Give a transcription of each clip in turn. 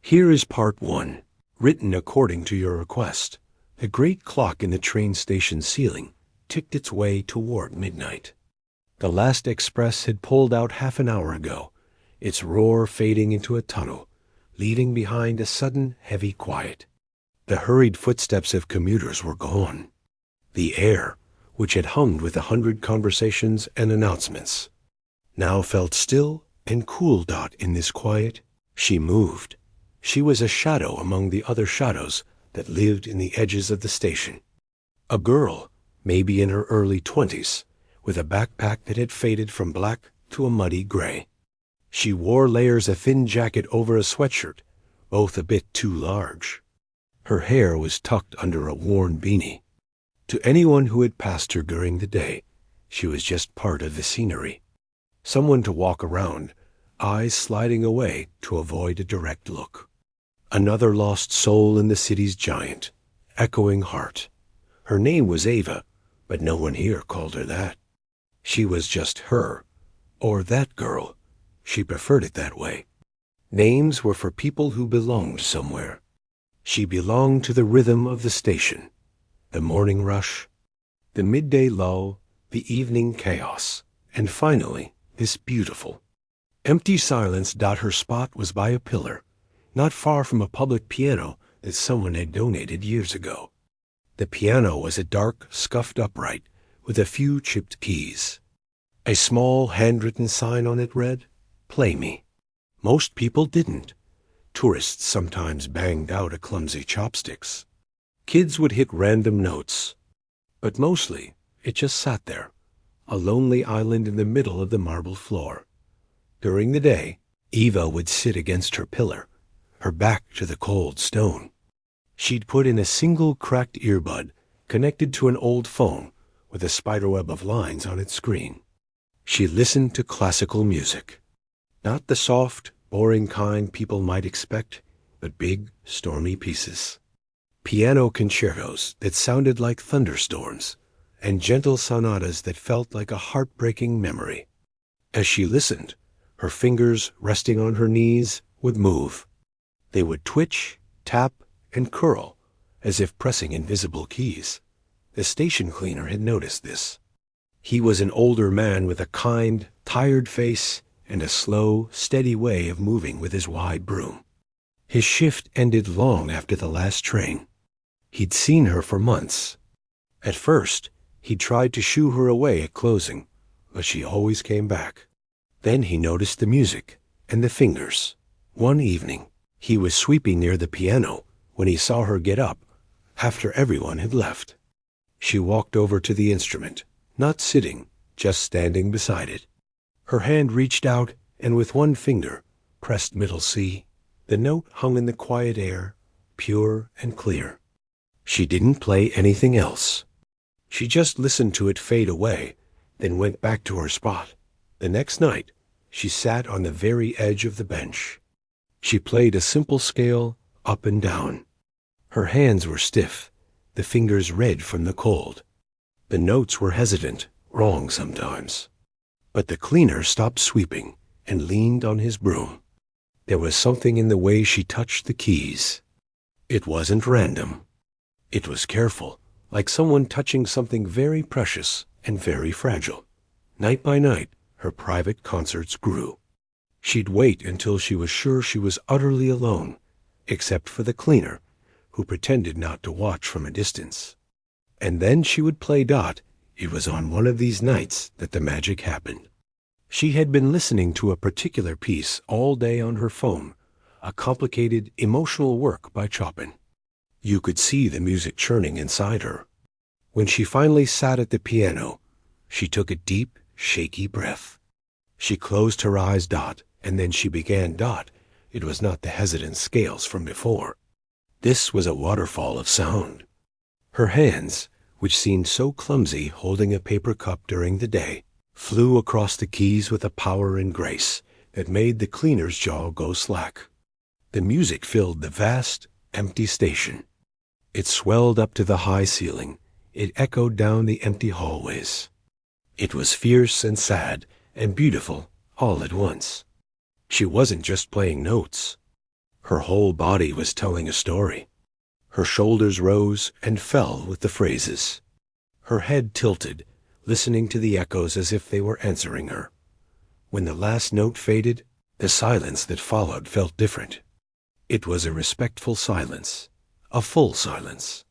Here is part 1, written according to your request. The great clock in the train station ceiling ticked its way toward midnight. The last express had pulled out half an hour ago, its roar fading into a tunnel, leaving behind a sudden heavy quiet. The hurried footsteps of commuters were gone. The air, which had hummed with 100 conversations and announcements, now felt still and cool. In this quiet, she moved. She was a shadow among the other shadows that lived in the edges of the station. A girl, maybe in her early 20s, with a backpack that had faded from black to a muddy gray. She wore layers of thin jacket over a sweatshirt, both a bit too large. Her hair was tucked under a worn beanie. To anyone who had passed her during the day, she was just part of the scenery. Someone to walk around, eyes sliding away to avoid a direct look. Another lost soul in the city's giant, echoing heart. Her name was Ava, but no one here called her that. She was just her, or that girl. She preferred it that way. Names were for people who belonged somewhere. She belonged to the rhythm of the station, the morning rush, the midday lull, the evening chaos, and finally, this beautiful, empty silence. Her spot was by a pillar, not far from a public piano that someone had donated years ago. The piano was a dark, scuffed upright with a few chipped keys. A small handwritten sign on it read, "Play me." Most people didn't. Tourists sometimes banged out a clumsy chopsticks. Kids would hit random notes. But mostly, it just sat there, a lonely island in the middle of the marble floor. During the day, Eva would sit against her pillar, her back to the cold stone. She'd put in a single cracked earbud connected to an old phone with a spiderweb of lines on its screen. She listened to classical music. Not the soft, boring kind people might expect, but big, stormy pieces. Piano concertos that sounded like thunderstorms, and gentle sonatas that felt like a heartbreaking memory. As she listened, her fingers resting on her knees would move. They would twitch, tap, and curl, as if pressing invisible keys. The station cleaner had noticed this. He was an older man with a kind, tired face and a slow, steady way of moving with his wide broom. His shift ended long after the last train. He'd seen her for months. At first, he tried to shoo her away at closing, but she always came back. Then he noticed the music and the fingers. One evening, he was sweeping near the piano when he saw her get up after everyone had left. She walked over to the instrument, not sitting, just standing beside it. Her hand reached out and with one finger pressed middle C. The note hung in the quiet air, pure and clear. She didn't play anything else. She just listened to it fade away, then went back to her spot. The next night, she sat on the very edge of the bench. She played a simple scale up and down. Her hands were stiff, the fingers red from the cold. The notes were hesitant, wrong sometimes. But the cleaner stopped sweeping and leaned on his broom. There was something in the way she touched the keys. It wasn't random. It was careful, like someone touching something very precious and very fragile. Night by night, her private concerts grew. She'd wait until she was sure she was utterly alone, except for the cleaner, who pretended not to watch from a distance. And then she would play Dot. It was on one of these nights that the magic happened. She had been listening to a particular piece all day on her phone, a complicated, emotional work by Chopin. You could see the music churning inside her. When she finally sat at the piano, she took a deep, shaky breath. She closed her eyes, Dot, and then she began Dot. It was not the hesitant scales from before. This was a waterfall of sound. Her hands, which seemed so clumsy holding a paper cup during the day, flew across the keys with a power and grace that made the cleaner's jaw go slack. The music filled the vast, empty station. It swelled up to the high ceiling. It echoed down the empty hallways. It was fierce and sad and beautiful all at once. She wasn't just playing notes. Her whole body was telling a story. Her shoulders rose and fell with the phrases. Her head tilted, listening to the echoes as if they were answering her. When the last note faded, the silence that followed felt different. It was a respectful silence, a full silence.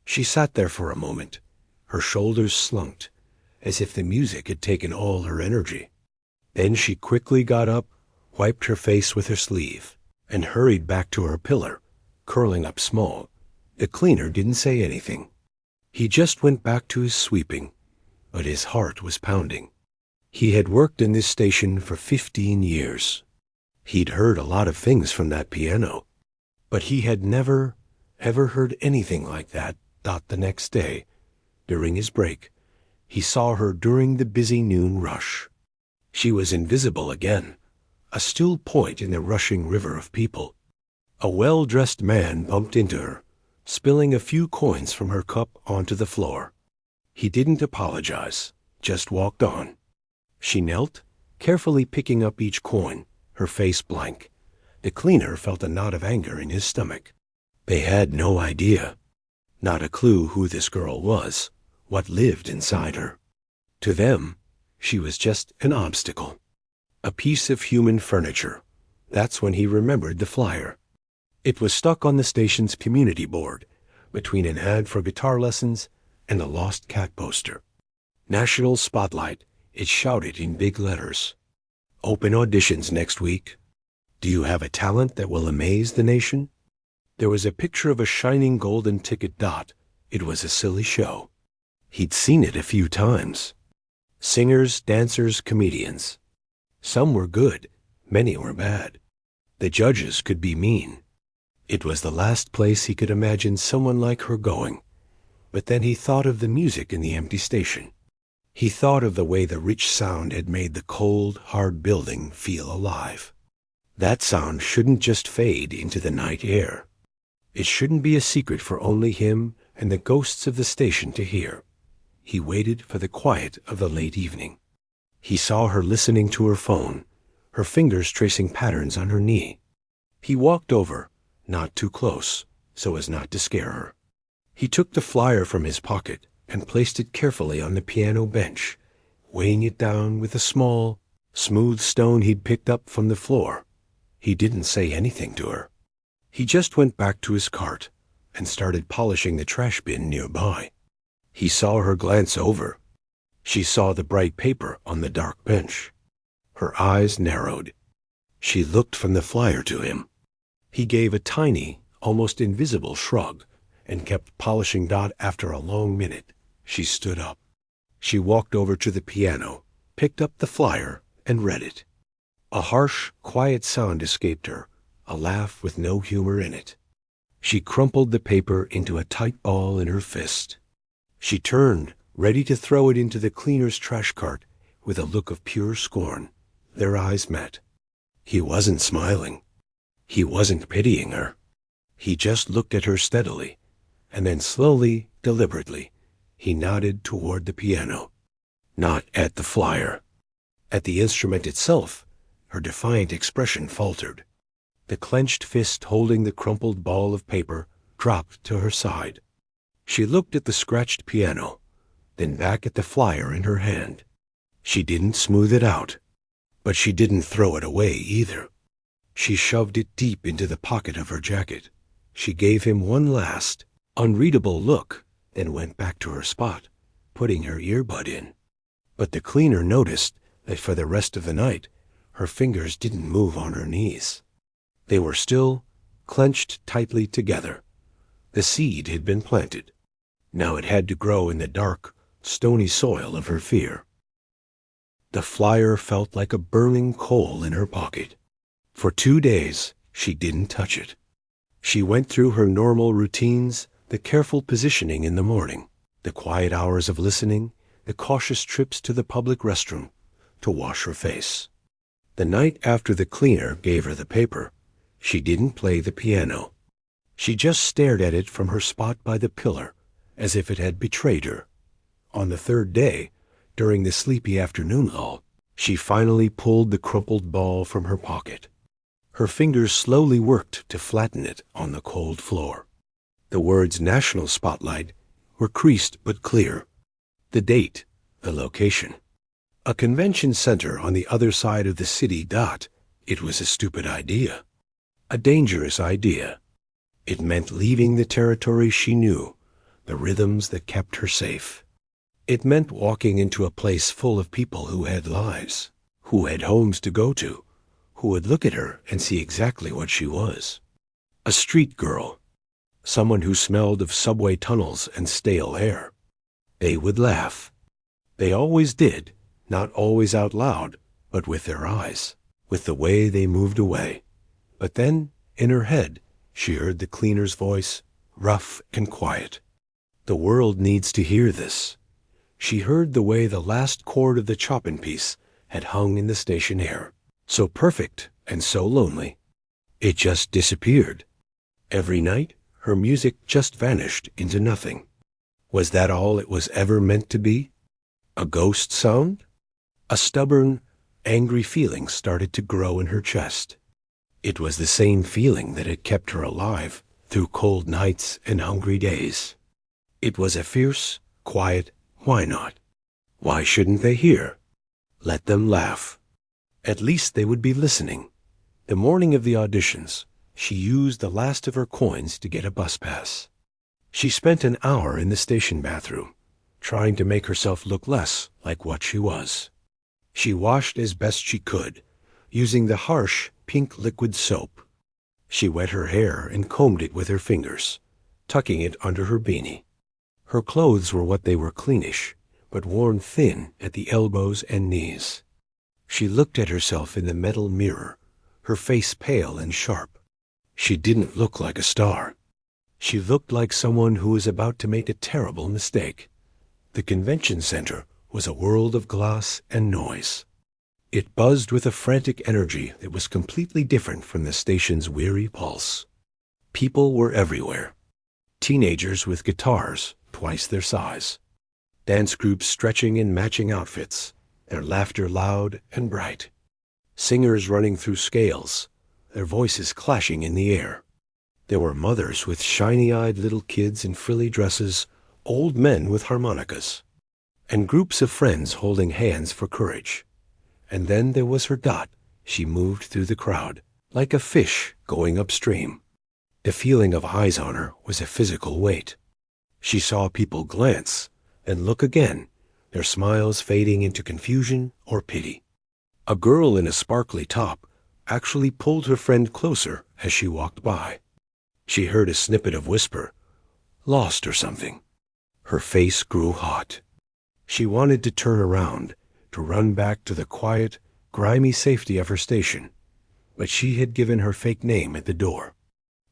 She sat there for a moment, her shoulders slumped, as if the music had taken all her energy. Then she quickly got up, wiped her face with her sleeve, and hurried back to her pillar, curling up small. The cleaner didn't say anything. He just went back to his sweeping, but his heart was pounding. He had worked in this station for 15 years. He'd heard a lot of things from that piano, but he had never, ever heard anything like that. The next day, during his break, he saw her during the busy noon rush. She was invisible again, a still point in the rushing river of people. A well-dressed man bumped into her, spilling a few coins from her cup onto the floor. He didn't apologize, just walked on. She knelt, carefully picking up each coin, her face blank. The cleaner felt a knot of anger in his stomach. They had no idea, not a clue who this girl was, what lived inside her. To them, she was just an obstacle, a piece of human furniture. That's when he remembered the flyer. It was stuck on the station's community board, between an ad for guitar lessons and a lost cat poster. National Spotlight, it shouted in big letters. Open auditions next week. Do you have a talent that will amaze the nation? There was a picture of a shining golden ticket dot. It was a silly show. He'd seen it a few times. Singers, dancers, comedians. Some were good, many were bad. The judges could be mean. It was the last place he could imagine someone like her going. But then he thought of the music in the empty station. He thought of the way the rich sound had made the cold, hard building feel alive. That sound shouldn't just fade into the night air. It shouldn't be a secret for only him and the ghosts of the station to hear. He waited for the quiet of the late evening. He saw her listening to her phone, her fingers tracing patterns on her knee. He walked over, not too close, so as not to scare her. He took the flyer from his pocket and placed it carefully on the piano bench, weighing it down with a small, smooth stone he'd picked up from the floor. He didn't say anything to her. He just went back to his cart and started polishing the trash bin nearby. He saw her glance over. She saw the bright paper on the dark bench. Her eyes narrowed. She looked from the flyer to him. He gave a tiny, almost invisible shrug and kept polishing. After a long minute, she stood up. She walked over to the piano, picked up the flyer, and read it. A harsh, quiet sound escaped her, a laugh with no humor in it. She crumpled the paper into a tight ball in her fist. She turned, ready to throw it into the cleaner's trash cart, with a look of pure scorn. Their eyes met. He wasn't smiling. He wasn't pitying her. He just looked at her steadily, and then slowly, deliberately, he nodded toward the piano. Not at the flyer. At the instrument itself, her defiant expression faltered. The clenched fist holding the crumpled ball of paper dropped to her side. She looked at the scratched piano, then back at the flyer in her hand. She didn't smooth it out, but she didn't throw it away either. She shoved it deep into the pocket of her jacket. She gave him one last, unreadable look, then went back to her spot, putting her earbud in. But the cleaner noticed that for the rest of the night, her fingers didn't move on her knees. They were still, clenched tightly together. The seed had been planted. Now it had to grow in the dark, stony soil of her fear. The flyer felt like a burning coal in her pocket. For 2 days, she didn't touch it. She went through her normal routines, the careful positioning in the morning, the quiet hours of listening, the cautious trips to the public restroom to wash her face. The night after the cleaner gave her the paper, she didn't play the piano. She just stared at it from her spot by the pillar, as if it had betrayed her. On the 3rd day, during the sleepy afternoon lull, she finally pulled the crumpled ball from her pocket. Her fingers slowly worked to flatten it on the cold floor. The words National Spotlight were creased but clear. The date, the location. A convention center on the other side of the city. It was a stupid idea. A dangerous idea. It meant leaving the territory she knew, the rhythms that kept her safe. It meant walking into a place full of people who had lives, who had homes to go to, who would look at her and see exactly what she was. A street girl. Someone who smelled of subway tunnels and stale air. They would laugh. They always did, not always out loud, but with their eyes, with the way they moved away. But then, in her head, she heard the cleaner's voice, rough and quiet. The world needs to hear this. She heard the way the last chord of the Chopin piece had hung in the station air, so perfect and so lonely. It just disappeared. Every night, her music just vanished into nothing. Was that all it was ever meant to be? A ghost sound? A stubborn, angry feeling started to grow in her chest. It was the same feeling that had kept her alive through cold nights and hungry days. It was a fierce, quiet, why not? Why shouldn't they hear? Let them laugh. At least they would be listening. The morning of the auditions, she used the last of her coins to get a bus pass. She spent an hour in the station bathroom, trying to make herself look less like what she was. She washed as best she could, using the harsh, pink liquid soap. She wet her hair and combed it with her fingers, tucking it under her beanie. Her clothes were what they were, cleanish, but worn thin at the elbows and knees. She looked at herself in the metal mirror, her face pale and sharp. She didn't look like a star. She looked like someone who was about to make a terrible mistake. The convention center was a world of glass and noise. It buzzed with a frantic energy that was completely different from the station's weary pulse. People were everywhere. Teenagers with guitars, twice their size. Dance groups stretching in matching outfits, their laughter loud and bright. Singers running through scales, their voices clashing in the air. There were mothers with shiny-eyed little kids in frilly dresses, old men with harmonicas, and groups of friends holding hands for courage. And then there was her Dot. She moved through the crowd, like a fish going upstream. The feeling of eyes on her was a physical weight. She saw people glance and look again, their smiles fading into confusion or pity. A girl in a sparkly top actually pulled her friend closer as she walked by. She heard a snippet of whisper, "Lost or something." Her face grew hot. She wanted to turn around, to run back to the quiet, grimy safety of her station, but she had given her fake name at the door.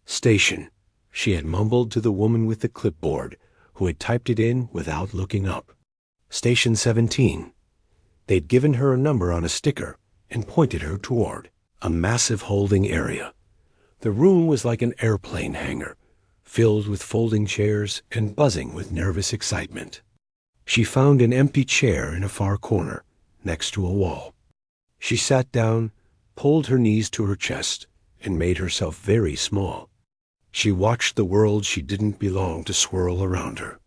Station, she had mumbled to the woman with the clipboard, who had typed it in without looking up. Station 17. They'd given her a number on a sticker and pointed her toward a massive holding area. The room was like an airplane hangar, filled with folding chairs and buzzing with nervous excitement. She found an empty chair in a far corner, next to a wall. She sat down, pulled her knees to her chest, and made herself very small. She watched the world she didn't belong to swirl around her.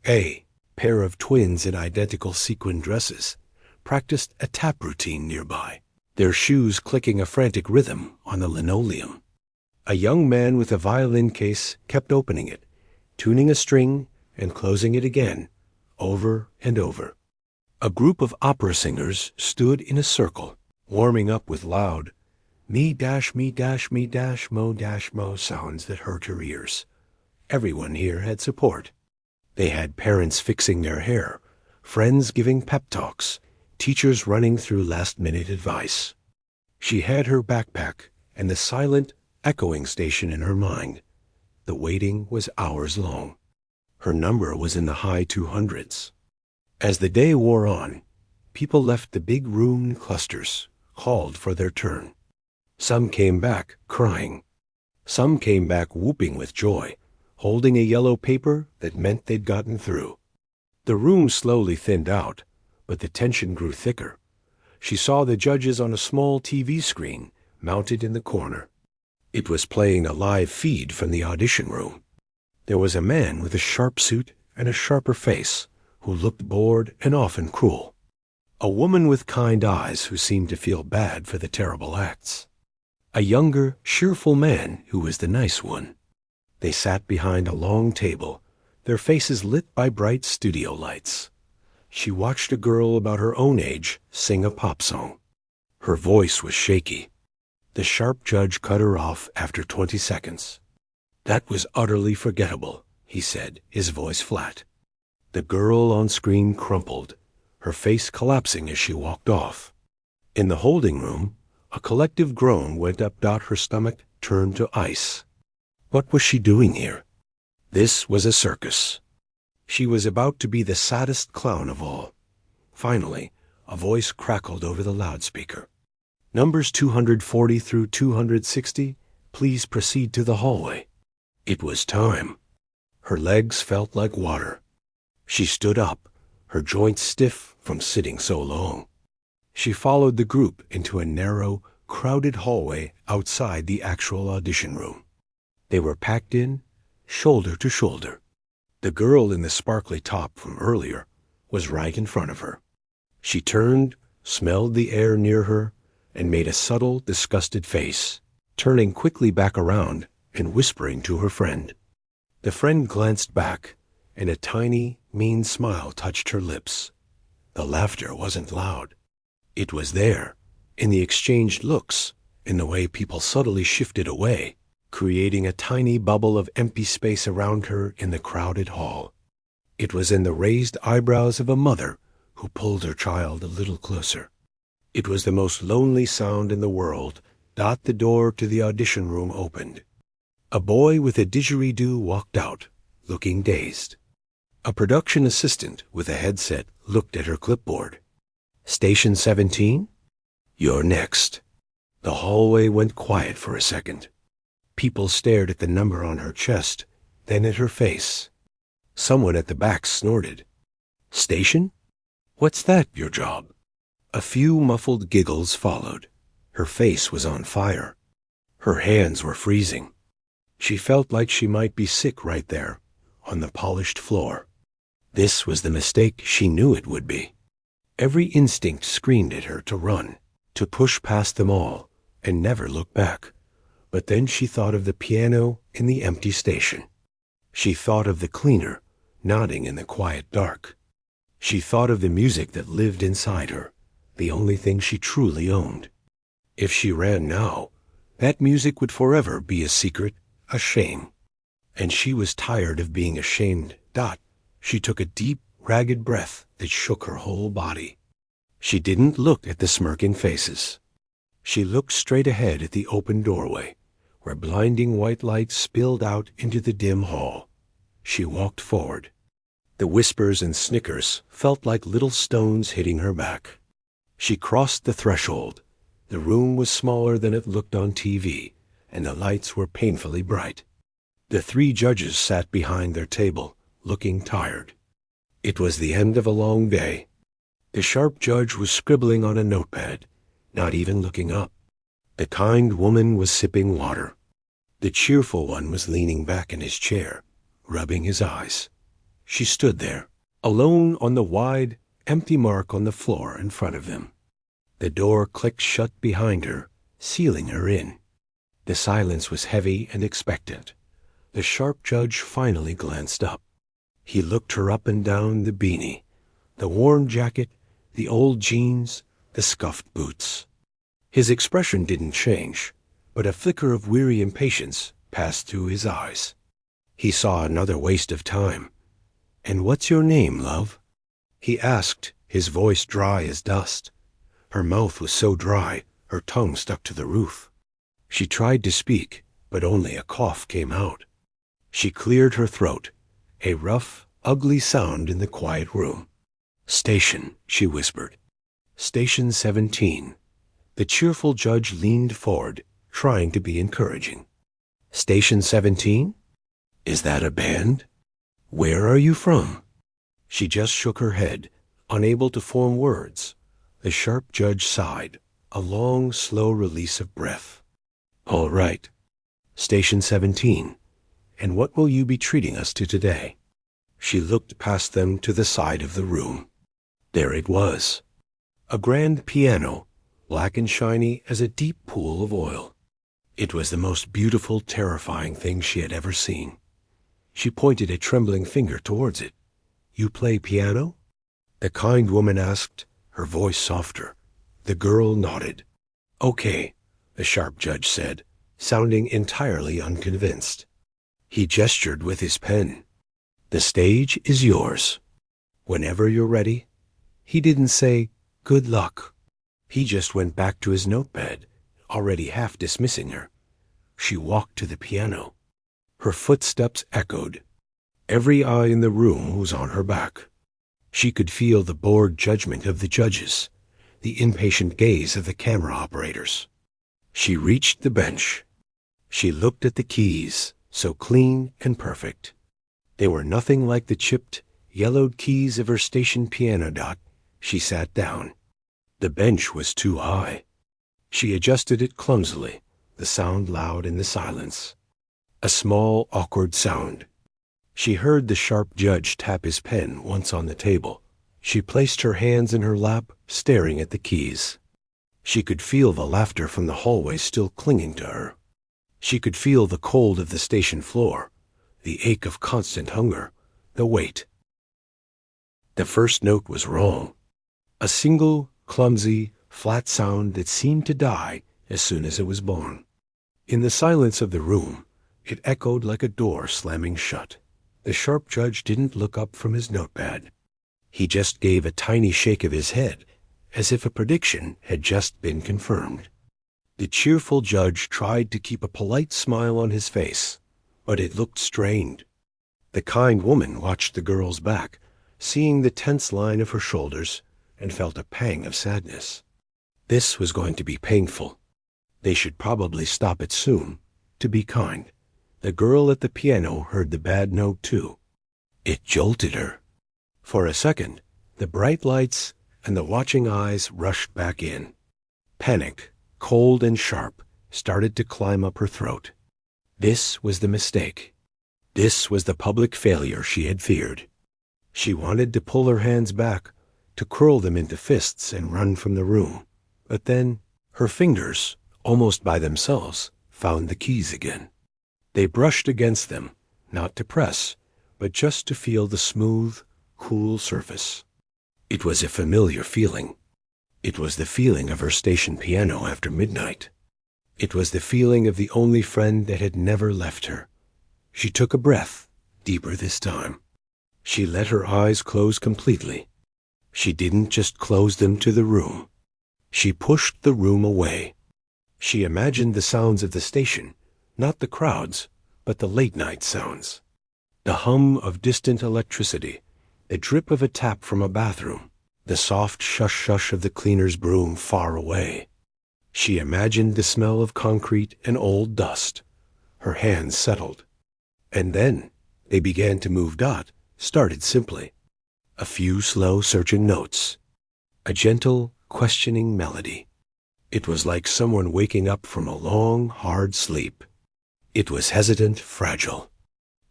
A pair of twins in identical sequin dresses practiced a tap routine nearby, their shoes clicking a frantic rhythm on the linoleum. A young man with a violin case kept opening it, tuning a string and closing it again, over and over. A group of opera singers stood in a circle, warming up with loud me dash me dash me dash mo sounds that hurt her ears. Everyone here had support. They had parents fixing their hair, friends giving pep talks, teachers running through last-minute advice. She had her backpack and the silent, echoing station in her mind. The waiting was hours long. Her number was in the high 200s. As the day wore on, people left the big room in clusters, called for their turn. Some came back crying. Some came back whooping with joy, holding a yellow paper that meant they'd gotten through. The room slowly thinned out, but the tension grew thicker. She saw the judges on a small TV screen, mounted in the corner. It was playing a live feed from the audition room. There was a man with a sharp suit and a sharper face who looked bored and often cruel. A woman with kind eyes who seemed to feel bad for the terrible acts. A younger, cheerful man who was the nice one. They sat behind a long table, their faces lit by bright studio lights. She watched a girl about her own age sing a pop song. Her voice was shaky. The sharp judge cut her off after 20 seconds. "That was utterly forgettable," he said, his voice flat. The girl on screen crumpled, her face collapsing as she walked off. In the holding room, a collective groan went up. Her stomach turned to ice. What was she doing here? This was a circus. She was about to be the saddest clown of all. Finally, a voice crackled over the loudspeaker. "Numbers 240 through 260, please proceed to the hallway." It was time. Her legs felt like water. She stood up, her joints stiff from sitting so long. She followed the group into a narrow, crowded hallway outside the actual audition room. They were packed in, shoulder to shoulder. The girl in the sparkly top from earlier was right in front of her. She turned, smelled the air near her, and made a subtle, disgusted face, turning quickly back around and whispering to her friend. The friend glanced back, and a tiny, mean smile touched her lips. The laughter wasn't loud. It was there, in the exchanged looks, in the way people subtly shifted away, creating a tiny bubble of empty space around her in the crowded hall. It was in the raised eyebrows of a mother who pulled her child a little closer. It was the most lonely sound in the world. The door to the audition room opened. A boy with a didgeridoo walked out, looking dazed. A production assistant with a headset looked at her clipboard. "Station 17? You're next." The hallway went quiet for a second. People stared at the number on her chest, then at her face. Someone at the back snorted. "Station? What's that, your job?" A few muffled giggles followed. Her face was on fire. Her hands were freezing. She felt like she might be sick right there, on the polished floor. This was the mistake she knew it would be. Every instinct screamed at her to run, to push past them all, and never look back. But then she thought of the piano in the empty station. She thought of the cleaner, nodding in the quiet dark. She thought of the music that lived inside her, the only thing she truly owned. If she ran now, that music would forever be a secret, a shame. And she was tired of being ashamed. She took a deep, ragged breath that shook her whole body. She didn't look at the smirking faces. She looked straight ahead at the open doorway, where blinding white light spilled out into the dim hall. She walked forward. The whispers and snickers felt like little stones hitting her back. She crossed the threshold. The room was smaller than it looked on TV, and the lights were painfully bright. The 3 judges sat behind their table, looking tired. It was the end of a long day. The sharp judge was scribbling on a notepad, not even looking up. The kind woman was sipping water. The cheerful one was leaning back in his chair, rubbing his eyes. She stood there, alone on the wide, empty mark on the floor in front of them. The door clicked shut behind her, sealing her in. The silence was heavy and expectant. The sharp judge finally glanced up. He looked her up and down the beanie, the worn jacket, the old jeans, the scuffed boots. His expression didn't change, but a flicker of weary impatience passed through his eyes. He saw another waste of time. "And what's your name, love?" he asked, his voice dry as dust. Her mouth was so dry, her tongue stuck to the roof. She tried to speak, but only a cough came out. She cleared her throat, a rough, ugly sound in the quiet room. "Station," she whispered. "Station 17. The cheerful judge leaned forward, trying to be encouraging. "Station 17? Is that a band? Where are you from?" She just shook her head, unable to form words. The sharp judge sighed. a long, slow release of breath. All right. Station 17. And what will you be treating us to today? She looked past them to the side of the room. There it was. A grand piano, black and shiny as a deep pool of oil. It was the most beautiful, terrifying thing she had ever seen. She pointed a trembling finger towards it. You play piano? The kind woman asked, her voice softer. The girl nodded. Okay, the sharp judge said, sounding entirely unconvinced. He gestured with his pen. The stage is yours. Whenever you're ready. He didn't say, good luck. He just went back to his notepad, already half dismissing her. She walked to the piano. Her footsteps echoed. Every eye in the room was on her back. She could feel the bored judgment of the judges, the impatient gaze of the camera operators. She reached the bench. She looked at the keys, so clean and perfect. They were nothing like the chipped, yellowed keys of her station piano dot. She sat down. The bench was too high. She adjusted it clumsily, the sound loud in the silence. A small, awkward sound. She heard the sharp judge tap his pen once on the table. She placed her hands in her lap, staring at the keys. She could feel the laughter from the hallway still clinging to her. She could feel the cold of the station floor, the ache of constant hunger, the weight. The first note was wrong. A single, clumsy, flat sound that seemed to die as soon as it was born. In the silence of the room, it echoed like a door slamming shut. The sharp judge didn't look up from his notepad. He just gave a tiny shake of his head, as if a prediction had just been confirmed. The cheerful judge tried to keep a polite smile on his face, but it looked strained. The kind woman watched the girl's back, seeing the tense line of her shoulders, and felt a pang of sadness. This was going to be painful. They should probably stop it soon, to be kind. The girl at the piano heard the bad note too. It jolted her. For a second, the bright lights and the watching eyes rushed back in. Panic, cold and sharp, started to climb up her throat. This was the mistake. This was the public failure she had feared. She wanted to pull her hands back, to curl them into fists and run from the room. But then, her fingers, almost by themselves, found the keys again. They brushed against them, not to press, but just to feel the smooth, cool surface. It was a familiar feeling. It was the feeling of her station piano after midnight. It was the feeling of the only friend that had never left her. She took a breath, deeper this time. She let her eyes close completely. She didn't just close them to the room. She pushed the room away. She imagined the sounds of the station, not the crowds, but the late-night sounds. The hum of distant electricity, the drip of a tap from a bathroom, the soft shush-shush of the cleaner's broom far away. She imagined the smell of concrete and old dust. Her hands settled. And then they began to move. Started simply. A few slow searching notes. A gentle, questioning melody. It was like someone waking up from a long, hard sleep. It was hesitant, fragile.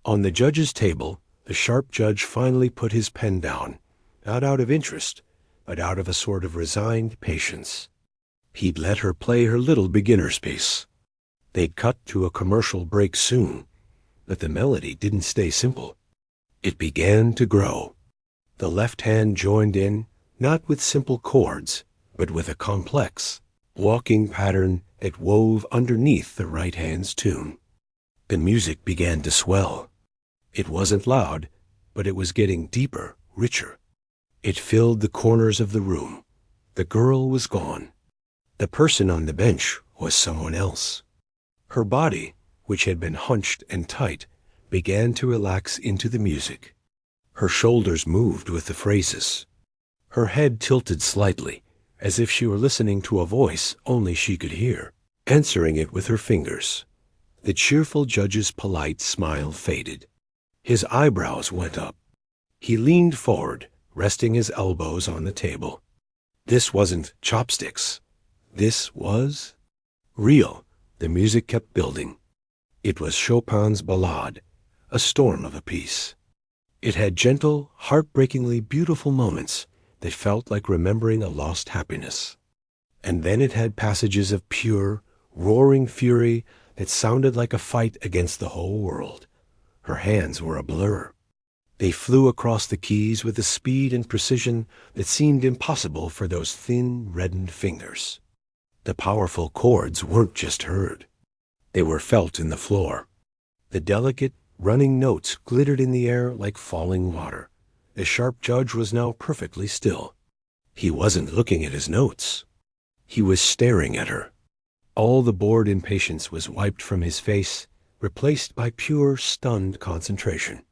On the judge's table, the sharp judge finally put his pen down, not out of interest, but out of a sort of resigned patience. He'd let her play her little beginner's piece. They'd cut to a commercial break soon, but the melody didn't stay simple. It began to grow. The left hand joined in, not with simple chords, but with a complex, walking pattern that wove underneath the right hand's tune. The music began to swell. It wasn't loud, but it was getting deeper, richer. It filled the corners of the room. The girl was gone. The person on the bench was someone else. Her body, which had been hunched and tight, began to relax into the music. Her shoulders moved with the phrases. Her head tilted slightly, as if she were listening to a voice only she could hear, answering it with her fingers. The cheerful judge's polite smile faded. His eyebrows went up. He leaned forward, resting his elbows on the table. This wasn't chopsticks. This was real. The music kept building. It was Chopin's Ballade, a storm of a piece. It had gentle, heartbreakingly beautiful moments that felt like remembering a lost happiness. And then it had passages of pure, roaring fury that sounded like a fight against the whole world. Her hands were a blur. They flew across the keys with a speed and precision that seemed impossible for those thin, reddened fingers. The powerful chords weren't just heard. They were felt in the floor. The delicate, running notes glittered in the air like falling water. The sharp judge was now perfectly still. He wasn't looking at his notes. He was staring at her. All the bored impatience was wiped from his face, replaced by pure, stunned concentration.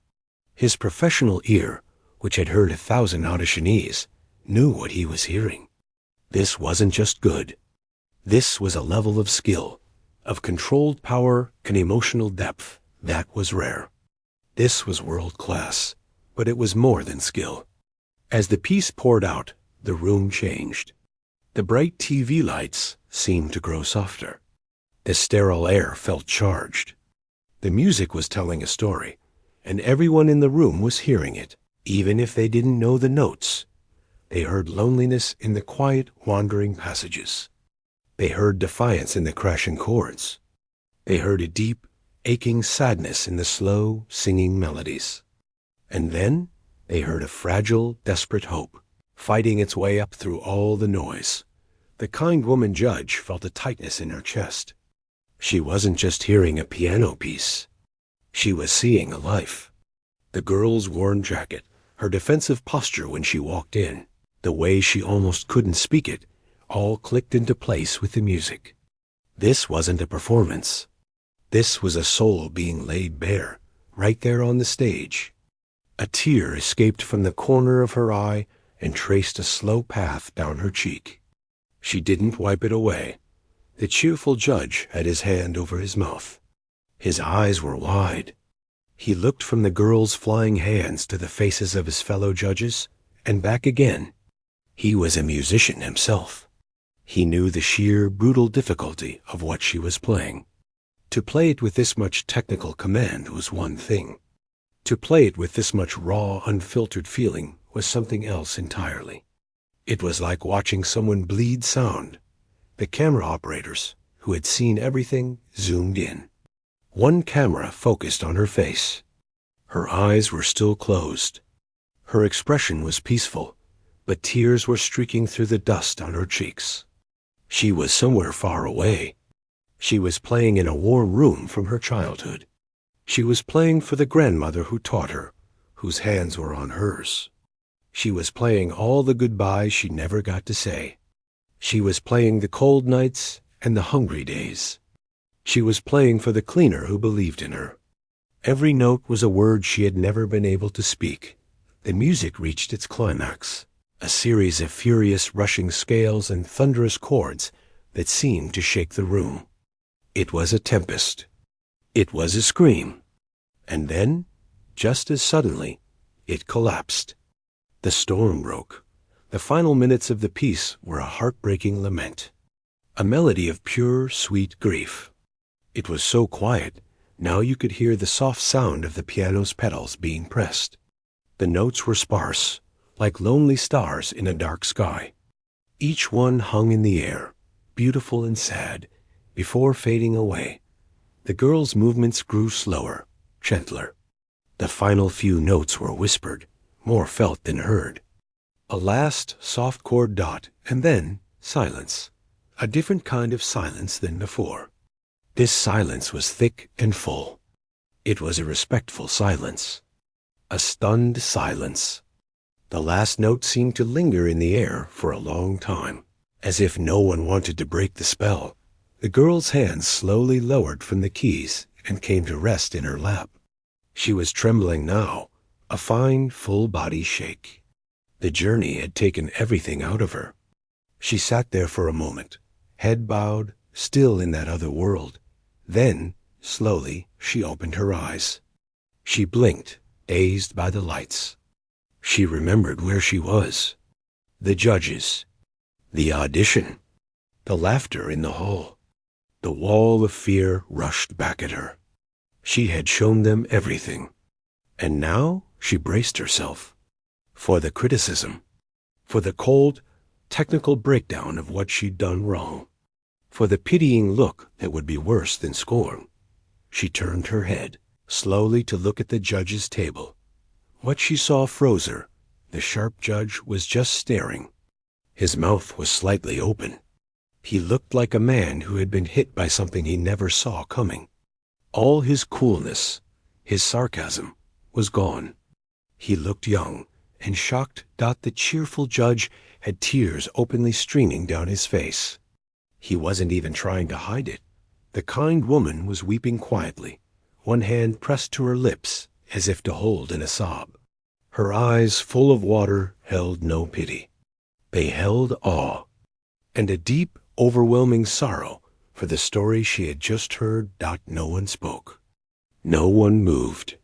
His professional ear, which had heard 1,000 auditionees, knew what he was hearing. This wasn't just good. This was a level of skill, of controlled power and emotional depth that was rare. This was world class, but it was more than skill. As the piece poured out, the room changed. The bright TV lights seemed to grow softer. The sterile air felt charged. The music was telling a story, and everyone in the room was hearing it, even if they didn't know the notes. They heard loneliness in the quiet, wandering passages. They heard defiance in the crashing chords. They heard a deep, aching sadness in the slow, singing melodies. And then they heard a fragile, desperate hope, fighting its way up through all the noise. The kind woman judge felt a tightness in her chest. She wasn't just hearing a piano piece. She was seeing a life. The girl's worn jacket, her defensive posture when she walked in, the way she almost couldn't speak it, all clicked into place with the music. This wasn't a performance. This was a soul being laid bare, right there on the stage. A tear escaped from the corner of her eye and traced a slow path down her cheek. She didn't wipe it away. The cheerful judge had his hand over his mouth. His eyes were wide. He looked from the girl's flying hands to the faces of his fellow judges, and back again. He was a musician himself. He knew the sheer, brutal difficulty of what she was playing. To play it with this much technical command was one thing. To play it with this much raw, unfiltered feeling was something else entirely. It was like watching someone bleed sound. The camera operators, who had seen everything, zoomed in. One camera focused on her face. Her eyes were still closed. Her expression was peaceful, but tears were streaking through the dust on her cheeks. She was somewhere far away. She was playing in a warm room from her childhood. She was playing for the grandmother who taught her, whose hands were on hers. She was playing all the goodbyes she never got to say. She was playing the cold nights and the hungry days. She was playing for the cleaner who believed in her. Every note was a word she had never been able to speak. The music reached its climax, a series of furious rushing scales and thunderous chords that seemed to shake the room. It was a tempest. It was a scream. And then, just as suddenly, it collapsed. The storm broke. The final minutes of the piece were a heartbreaking lament, a melody of pure, sweet grief. It was so quiet, now you could hear the soft sound of the piano's pedals being pressed. The notes were sparse, like lonely stars in a dark sky. Each one hung in the air, beautiful and sad, before fading away. The girl's movements grew slower, gentler. The final few notes were whispered, more felt than heard. A last soft chord dot, and then silence. A different kind of silence than before. This silence was thick and full. It was a respectful silence. A stunned silence. The last note seemed to linger in the air for a long time, as if no one wanted to break the spell. The girl's hands slowly lowered from the keys and came to rest in her lap. She was trembling now, a fine, full-body shake. The journey had taken everything out of her. She sat there for a moment, head bowed, still in that other world. Then, slowly, she opened her eyes. She blinked, dazed by the lights. She remembered where she was. The judges. The audition. the laughter in the hall. The wall of fear rushed back at her. She had shown them everything, and now she braced herself for the criticism, for the cold, technical breakdown of what she'd done wrong, for the pitying look that would be worse than scorn. She turned her head slowly to look at the judge's table. What she saw froze her. The sharp judge was just staring. His mouth was slightly open. He looked like a man who had been hit by something he never saw coming. All his coolness, his sarcasm, was gone. He looked young and shocked. The cheerful judge had tears openly streaming down his face. He wasn't even trying to hide it. The kind woman was weeping quietly, one hand pressed to her lips as if to hold in a sob. Her eyes, full of water, held no pity. They held awe and a deep, overwhelming sorrow for the story she had just heard. No one spoke. No one moved.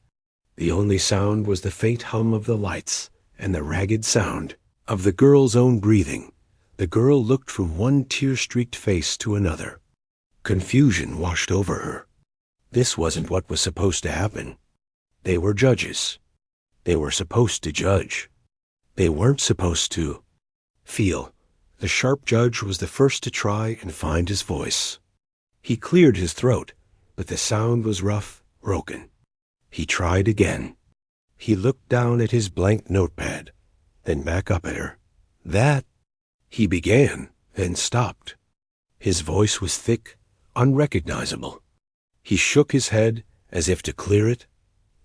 The only sound was the faint hum of the lights and the ragged sound of the girl's own breathing. The girl looked from one tear-streaked face to another. Confusion washed over her. This wasn't what was supposed to happen. They were judges. They were supposed to judge. They weren't supposed to feel. The sharp judge was the first to try and find his voice. He cleared his throat, but the sound was rough, broken. He tried again. He looked down at his blank notepad, then back up at her. That, he began, then stopped. His voice was thick, unrecognizable. He shook his head as if to clear it.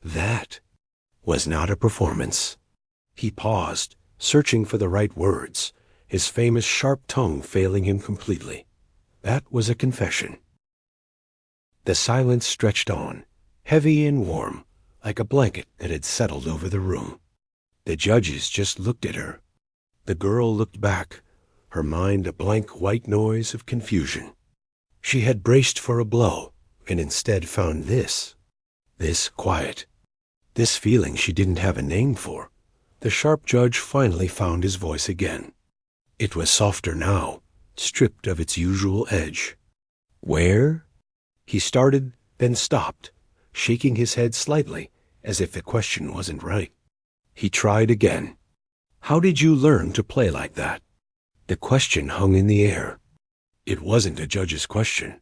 That was not a performance. He paused, searching for the right words, his famous sharp tongue failing him completely. That was a confession. The silence stretched on, heavy and warm, like a blanket that had settled over the room. The judges just looked at her. The girl looked back, her mind a blank white noise of confusion. She had braced for a blow, and instead found this quiet, this feeling she didn't have a name for. The sharp judge finally found his voice again. It was softer now, stripped of its usual edge. Where? He started, then stopped, shaking his head slightly, as if the question wasn't right. He tried again. How did you learn to play like that? The question hung in the air. It wasn't a judge's question.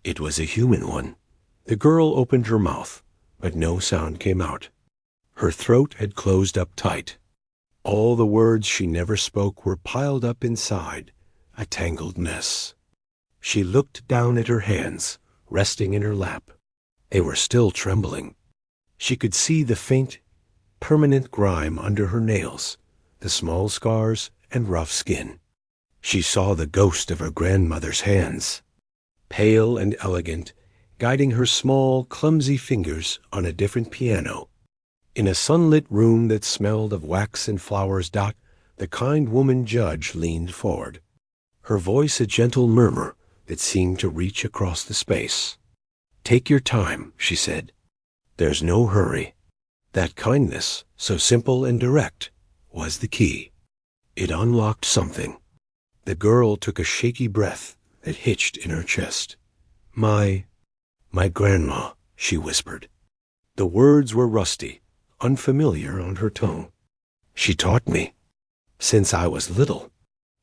It was a human one. The girl opened her mouth, but no sound came out. Her throat had closed up tight. All the words she never spoke were piled up inside, a tangled mess. She looked down at her hands, resting in her lap. They were still trembling. She could see the faint, permanent grime under her nails, the small scars and rough skin. She saw the ghost of her grandmother's hands, pale and elegant, guiding her small, clumsy fingers on a different piano. In a sunlit room that smelled of wax and flowers. The kind woman judge leaned forward, her voice a gentle murmur that seemed to reach across the space. Take your time, she said. There's no hurry. That kindness, so simple and direct, was the key. It unlocked something. The girl took a shaky breath that hitched in her chest. My grandma, she whispered. The words were rusty, unfamiliar on her tongue. She taught me. Since I was little.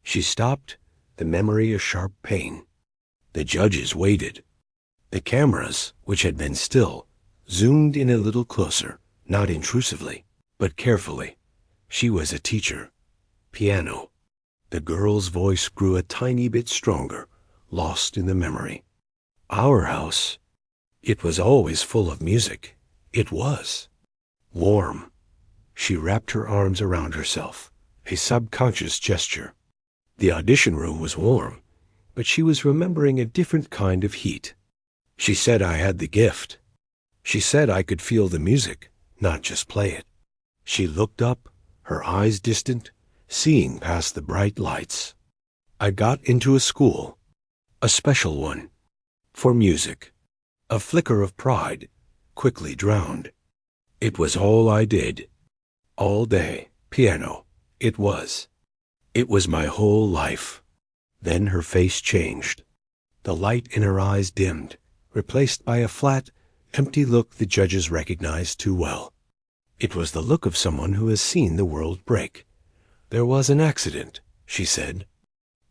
She stopped, the memory a sharp pain. The judges waited. The cameras, which had been still, zoomed in a little closer, not intrusively, but carefully. She was a teacher. Piano. The girl's voice grew a tiny bit stronger, lost in the memory. Our house. It was always full of music. It was. Warm. She wrapped her arms around herself, a subconscious gesture. The audition room was warm, but she was remembering a different kind of heat. She said I had the gift. She said I could feel the music, not just play it. She looked up, her eyes distant, seeing past the bright lights. I got into a school, a special one, for music. A flicker of pride, quickly drowned. It was all I did. All day, piano. It was my whole life. Then her face changed. The light in her eyes dimmed, replaced by a flat, empty look the judges recognized too well. It was the look of someone who has seen the world break. "There was an accident," she said,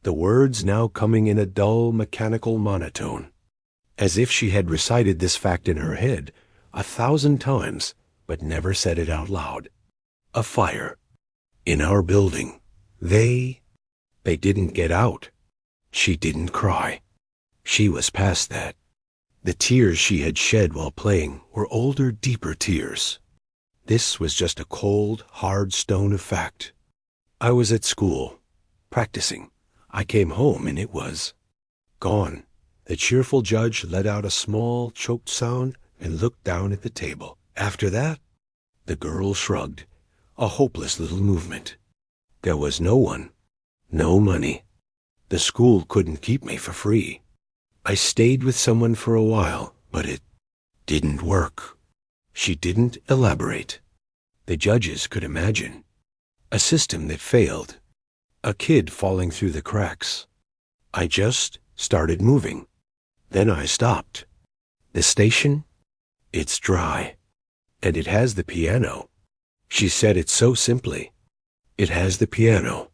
the words now coming in a dull, mechanical monotone, as if she had recited this fact in her head 1,000 times, but never said it out loud. "A fire. In our building. They didn't get out." She didn't cry. She was past that. The tears she had shed while playing were older, deeper tears. This was just a cold, hard stone of fact. "I was at school, practicing. I came home and it was gone." The cheerful judge let out a small, choked sound and looked down at the table. "After that?" The girl shrugged, a hopeless little movement. "There was no one, no money. The school couldn't keep me for free. I stayed with someone for a while, but it didn't work." She didn't elaborate. The judges could imagine. A system that failed. A kid falling through the cracks. "I just started moving. Then I stopped. The station? It's dry. And it has the piano." She said it so simply. "It has the piano."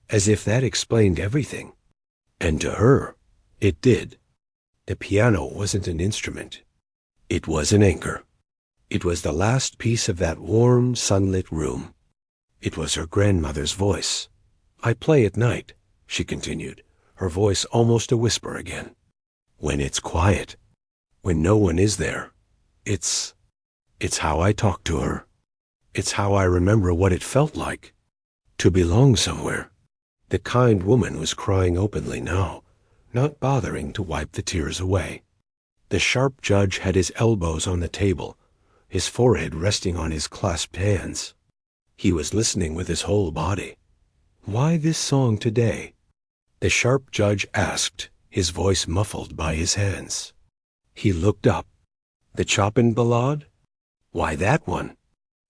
As if that explained everything. And to her, it did. The piano wasn't an instrument. It was an anchor. It was the last piece of that warm, sunlit room. It was her grandmother's voice. "I play at night," she continued, her voice almost a whisper again. "When it's quiet. When no one is there. It's how I talk to her. It's how I remember what it felt like. To belong somewhere." The kind woman was crying openly now, not bothering to wipe the tears away. The sharp judge had his elbows on the table, his forehead resting on his clasped hands. He was listening with his whole body. "Why this song today?" the sharp judge asked, his voice muffled by his hands. He looked up. "The Chopin Ballade? Why that one?"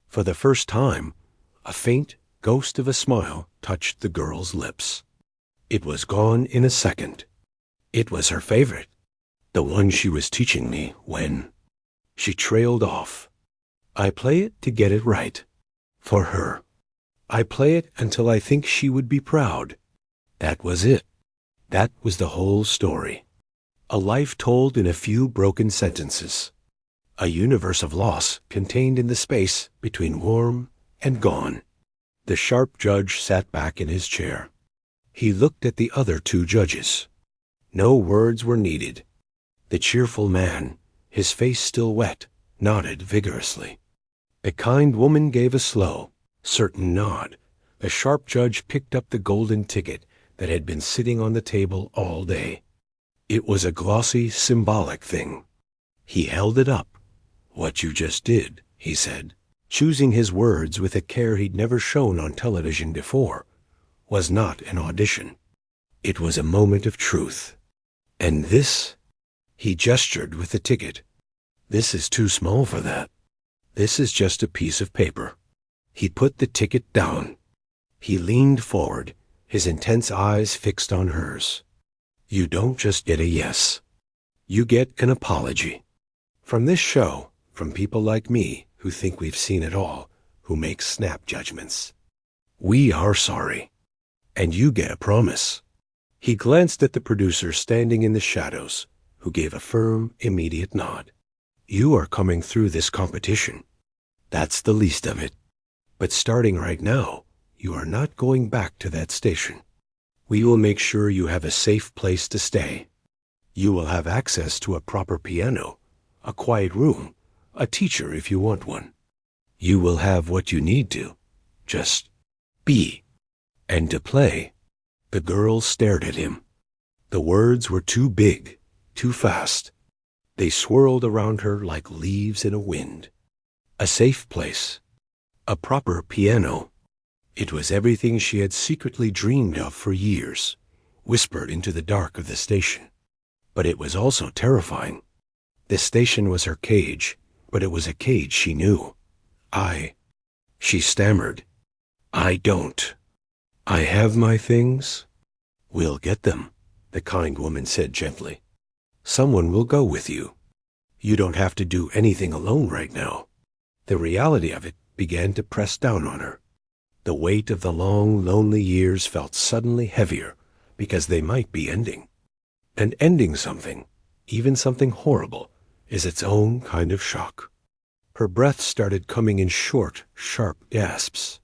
For the first time, a faint ghost of a smile touched the girl's lips. It was gone in a second. It was her favorite, the one she was teaching me when... She trailed off. "I play it to get it right. For her. I play it until I think she would be proud." That was it. That was the whole story. A life told in a few broken sentences. A universe of loss contained in the space between warm and gone. The sharp judge sat back in his chair. He looked at the other two judges. No words were needed. The cheerful man, his face still wet, nodded vigorously. The kind woman gave a slow, certain nod. The sharp judge picked up the golden ticket that had been sitting on the table all day. It was a glossy, symbolic thing. He held it up. "What you just did," he said, choosing his words with a care he'd never shown on television before, was not an audition. It was a moment of truth. "And this?" He gestured with the ticket. "This is too small for that. This is just a piece of paper." He put the ticket down. He leaned forward, his intense eyes fixed on hers. "You don't just get a yes. You get an apology. From this show, from people like me who think we've seen it all, who make snap judgments. We are sorry. And you get a promise." He glanced at the producer standing in the shadows, who gave a firm, immediate nod. "You are coming through this competition. That's the least of it. But starting right now, you are not going back to that station. We will make sure you have a safe place to stay. You will have access to a proper piano, a quiet room, a teacher if you want one. You will have what you need to. Just be. And to play." The girl stared at him. The words were too big, too fast. They swirled around her like leaves in a wind. A safe place. A proper piano. It was everything she had secretly dreamed of for years, whispered into the dark of the station. But it was also terrifying. The station was her cage, but it was a cage she knew. She stammered. "I don't. I have my things." We'll get them, the kind woman said gently. Someone will go with you. You don't have to do anything alone right now. The reality of it began to press down on her. The weight of the long, lonely years felt suddenly heavier because they might be ending. And ending something, even something horrible, is its own kind of shock. Her breath started coming in short, sharp gasps.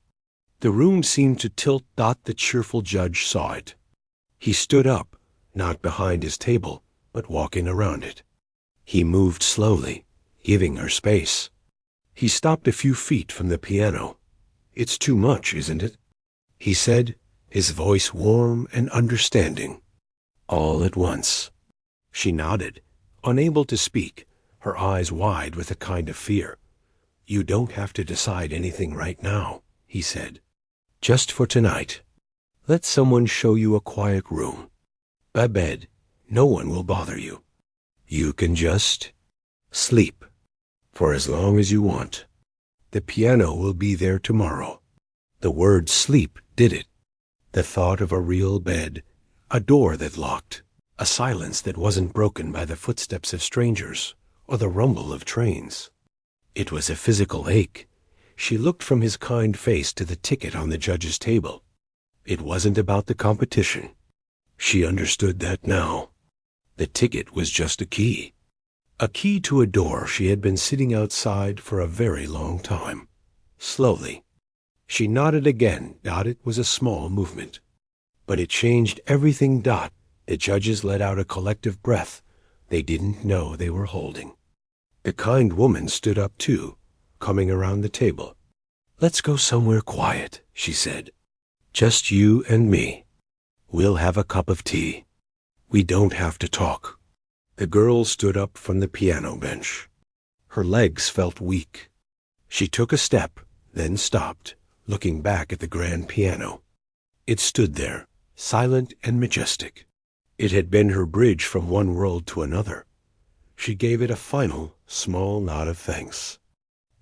The room seemed to tilt. The cheerful judge saw it. He stood up, not behind his table, but walking around it. He moved slowly, giving her space. He stopped a few feet from the piano. It's too much, isn't it? He said, his voice warm and understanding. All at once. She nodded, unable to speak, her eyes wide with a kind of fear. You don't have to decide anything right now, he said. Just for tonight. Let someone show you a quiet room. A bed. No one will bother you. You can just sleep for as long as you want. The piano will be there tomorrow. The word sleep did it. The thought of a real bed, a door that locked, a silence that wasn't broken by the footsteps of strangers or the rumble of trains. It was a physical ache. She looked from his kind face to the ticket on the judge's table. It wasn't about the competition. She understood that now. The ticket was just a key to a door she had been sitting outside for a very long time. Slowly. She nodded again. It was a small movement. But it changed everything. The judges let out a collective breath they didn't know they were holding. The kind woman stood up too, coming around the table. Let's go somewhere quiet, she said. Just you and me. We'll have a cup of tea. We don't have to talk. The girl stood up from the piano bench. Her legs felt weak. She took a step, then stopped, looking back at the grand piano. It stood there, silent and majestic. It had been her bridge from one world to another. She gave it a final, small nod of thanks.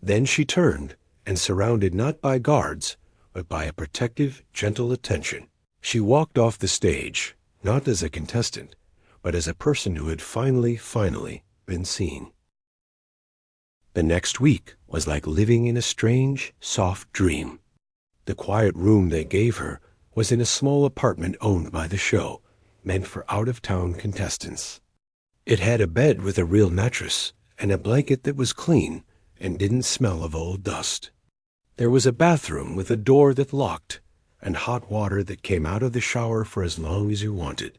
Then she turned, and surrounded not by guards, but by a protective, gentle attention, she walked off the stage, not as a contestant, but as a person who had finally been seen. The next week was like living in a strange, soft dream. The quiet room they gave her was in a small apartment owned by the show, meant for out-of-town contestants. It had a bed with a real mattress and a blanket that was clean and didn't smell of old dust. There was a bathroom with a door that locked and hot water that came out of the shower for as long as you wanted.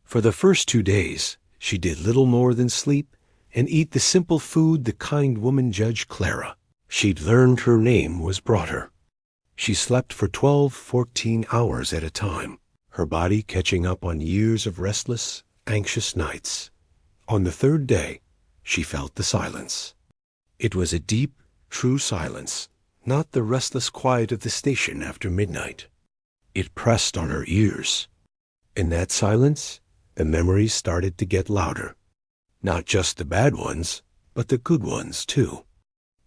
For the first 2 days, she did little more than sleep and eat the simple food the kind woman Judge Clara she'd learned her name was brought her. She slept for 14 hours at a time, her body catching up on years of restless, anxious nights. On the 3rd day, she felt the silence. It was a deep, true silence, not the restless quiet of the station after midnight. It pressed on her ears. In that silence, the memories started to get louder. Not just the bad ones, but the good ones, too.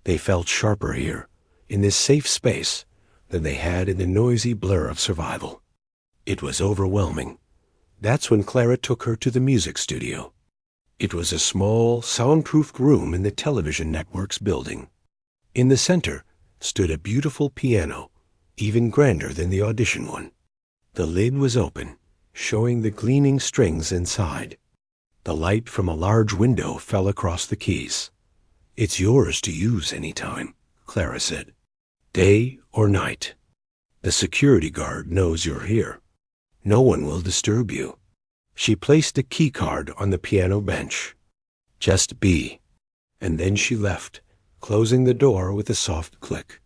They felt sharper here, in this safe space, than they had in the noisy blur of survival. It was overwhelming. That's when Clara took her to the music studio. It was a small, soundproofed room in the television network's building. In the center stood a beautiful piano, even grander than the audition one. The lid was open, showing the gleaming strings inside. The light from a large window fell across the keys. It's yours to use any time, Clara said. Day or night. The security guard knows you're here. No one will disturb you. She placed a key card on the piano bench. Just be. And then she left, closing the door with a soft click.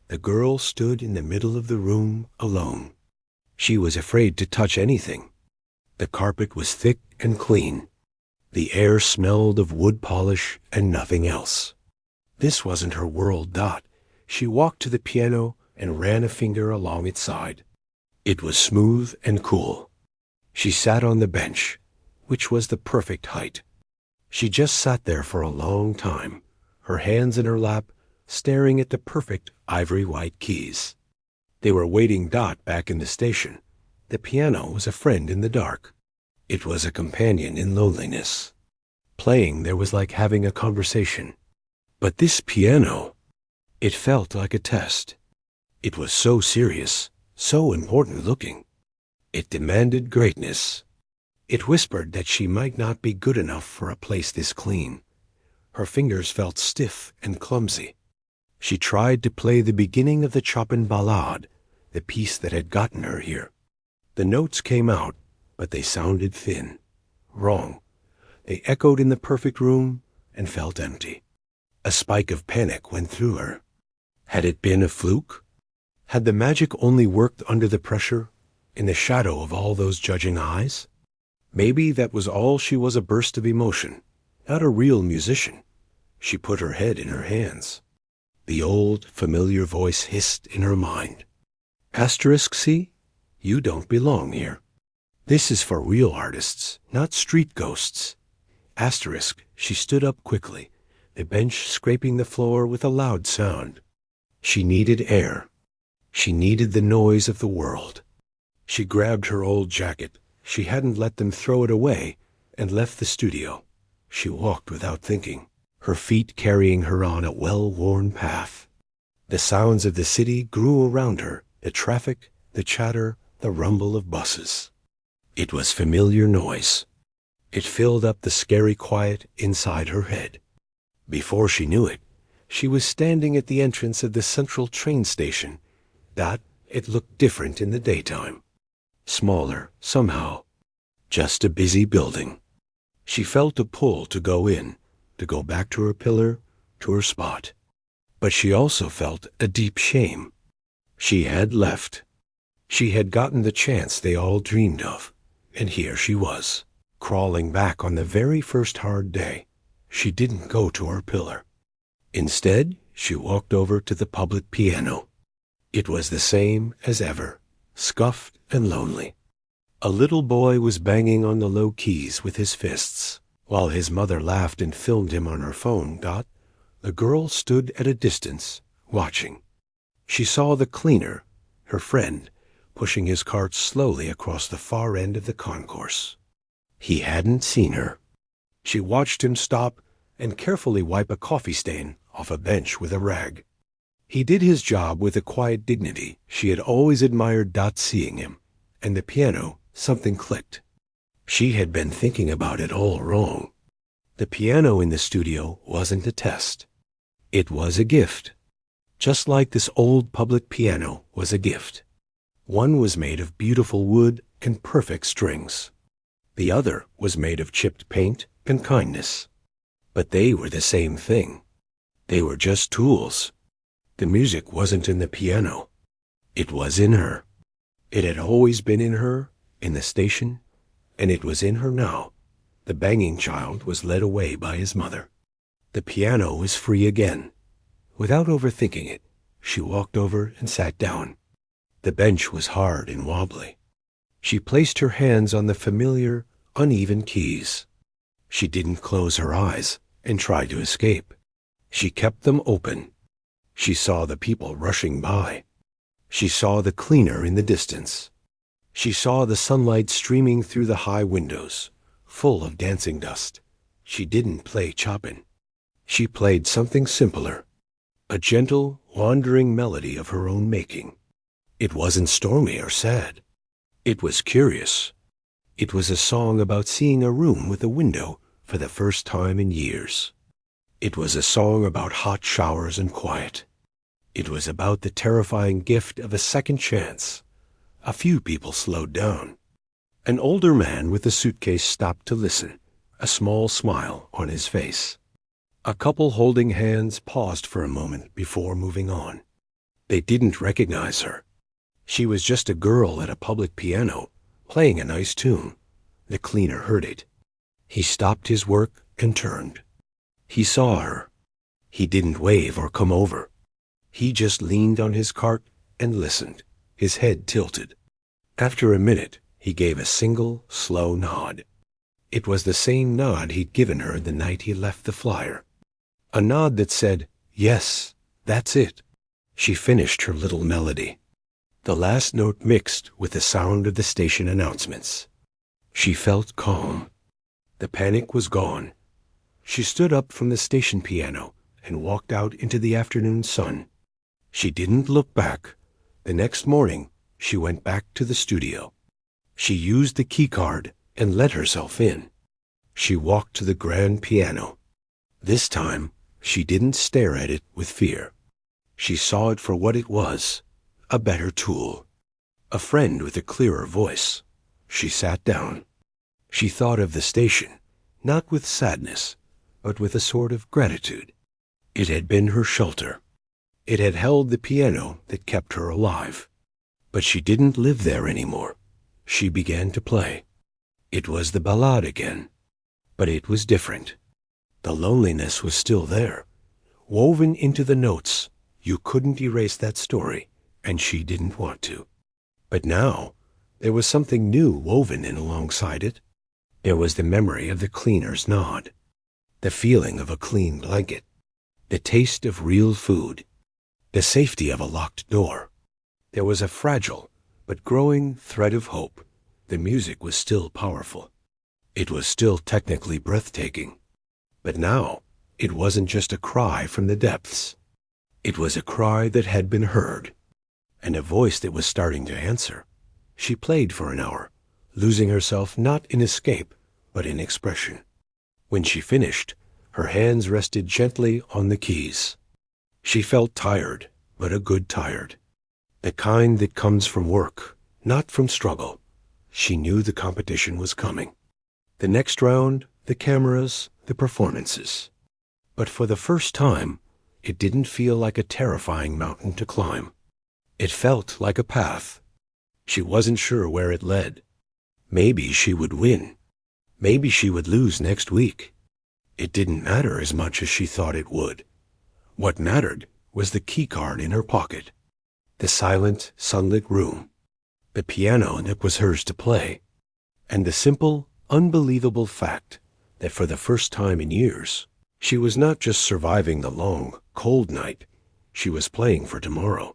The girl stood in the middle of the room alone. She was afraid to touch anything. The carpet was thick and clean. The air smelled of wood polish and nothing else. This wasn't her world. She walked to the piano and ran a finger along its side. It was smooth and cool. She sat on the bench, which was the perfect height. She just sat there for a long time, her hands in her lap, staring at the perfect ivory white keys. They were waiting back in the station, The piano was a friend in the dark. It was a companion in loneliness. Playing there was like having a conversation. But this piano, it felt like a test. It was so serious, so important looking. It demanded greatness. It whispered that she might not be good enough for a place this clean. Her fingers felt stiff and clumsy. She tried to play the beginning of the Chopin Ballade, the piece that had gotten her here. The notes came out, but they sounded thin, wrong. They echoed in the perfect room and felt empty. A spike of panic went through her. Had it been a fluke? Had the magic only worked under the pressure, in the shadow of all those judging eyes? Maybe that was all she was, a burst of emotion, not a real musician. She put her head in her hands. The old, familiar voice hissed in her mind. C, you don't belong here. This is for real artists, not street ghosts. She stood up quickly, the bench scraping the floor with a loud sound. She needed air. She needed the noise of the world. She grabbed her old jacket. She hadn't let them throw it away, and left the studio. She walked without thinking, her feet carrying her on a well-worn path. The sounds of the city grew around her, the traffic, the chatter, the rumble of buses. It was familiar noise. It filled up the scary quiet inside her head. Before she knew it, she was standing at the entrance of the central train station. It looked different in the daytime. Smaller, somehow. Just a busy building. She felt a pull to go in, to go back to her pillar, to her spot. But she also felt a deep shame. She had left. She had gotten the chance they all dreamed of, and here she was, crawling back on the very first hard day. She didn't go to her pillar. Instead, she walked over to the public piano. It was the same as ever, scuffed and lonely. A little boy was banging on the low keys with his fists, while his mother laughed and filmed him on her phone. The girl stood at a distance, watching. She saw the cleaner, her friend, pushing his cart slowly across the far end of the concourse. He hadn't seen her. She watched him stop and carefully wipe a coffee stain off a bench with a rag. He did his job with a quiet dignity she had always admired. Seeing him, and the piano, something clicked. She had been thinking about it all wrong. The piano in the studio wasn't a test. It was a gift. Just like this old public piano was a gift. One was made of beautiful wood and perfect strings. The other was made of chipped paint and kindness. But they were the same thing. They were just tools. The music wasn't in the piano. It was in her. It had always been in her, in the station, and it was in her now. The banging child was led away by his mother. The piano was free again. Without overthinking it, she walked over and sat down. The bench was hard and wobbly. She placed her hands on the familiar, uneven keys. She didn't close her eyes and try to escape. She kept them open. She saw the people rushing by. She saw the cleaner in the distance. She saw the sunlight streaming through the high windows, full of dancing dust. She didn't play Chopin. She played something simpler, a gentle, wandering melody of her own making. It wasn't stormy or sad. It was curious. It was a song about seeing a room with a window for the first time in years. It was a song about hot showers and quiet. It was about the terrifying gift of a second chance. A few people slowed down. An older man with a suitcase stopped to listen, a small smile on his face. A couple holding hands paused for a moment before moving on. They didn't recognize her. She was just a girl at a public piano, playing a nice tune. The cleaner heard it. He stopped his work and turned. He saw her. He didn't wave or come over. He just leaned on his cart and listened, his head tilted. After a minute, he gave a single, slow nod. It was the same nod he'd given her the night he left the flyer. A nod that said, "Yes, that's it." She finished her little melody. The last note mixed with the sound of the station announcements. She felt calm. The panic was gone. She stood up from the station piano and walked out into the afternoon sun. She didn't look back. The next morning, she went back to the studio. She used the keycard and let herself in. She walked to the grand piano. This time, she didn't stare at it with fear. She saw it for what it was, a better tool, a friend with a clearer voice. She sat down. She thought of the station, not with sadness, but with a sort of gratitude. It had been her shelter. It had held the piano that kept her alive. But she didn't live there anymore. She began to play. It was the ballade again. But it was different. The loneliness was still there, woven into the notes. You couldn't erase that story, and she didn't want to. But now, there was something new woven in alongside it. There was the memory of the cleaner's nod, the feeling of a clean blanket, the taste of real food, the safety of a locked door. There was a fragile but growing thread of hope. The music was still powerful. It was still technically breathtaking. But now, it wasn't just a cry from the depths. It was a cry that had been heard, and a voice that was starting to answer. She played for an hour, losing herself not in escape, but in expression. When she finished, her hands rested gently on the keys. She felt tired, but a good tired. The kind that comes from work, not from struggle. She knew the competition was coming. The next round, the cameras, the performances. But for the first time, it didn't feel like a terrifying mountain to climb. It felt like a path. She wasn't sure where it led. Maybe she would win. Maybe she would lose next week. It didn't matter as much as she thought it would. What mattered was the keycard in her pocket, the silent, sunlit room, the piano that was hers to play, and the simple, unbelievable fact that for the first time in years, she was not just surviving the long, cold night, she was playing for tomorrow.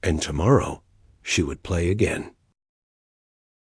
And tomorrow, she would play again.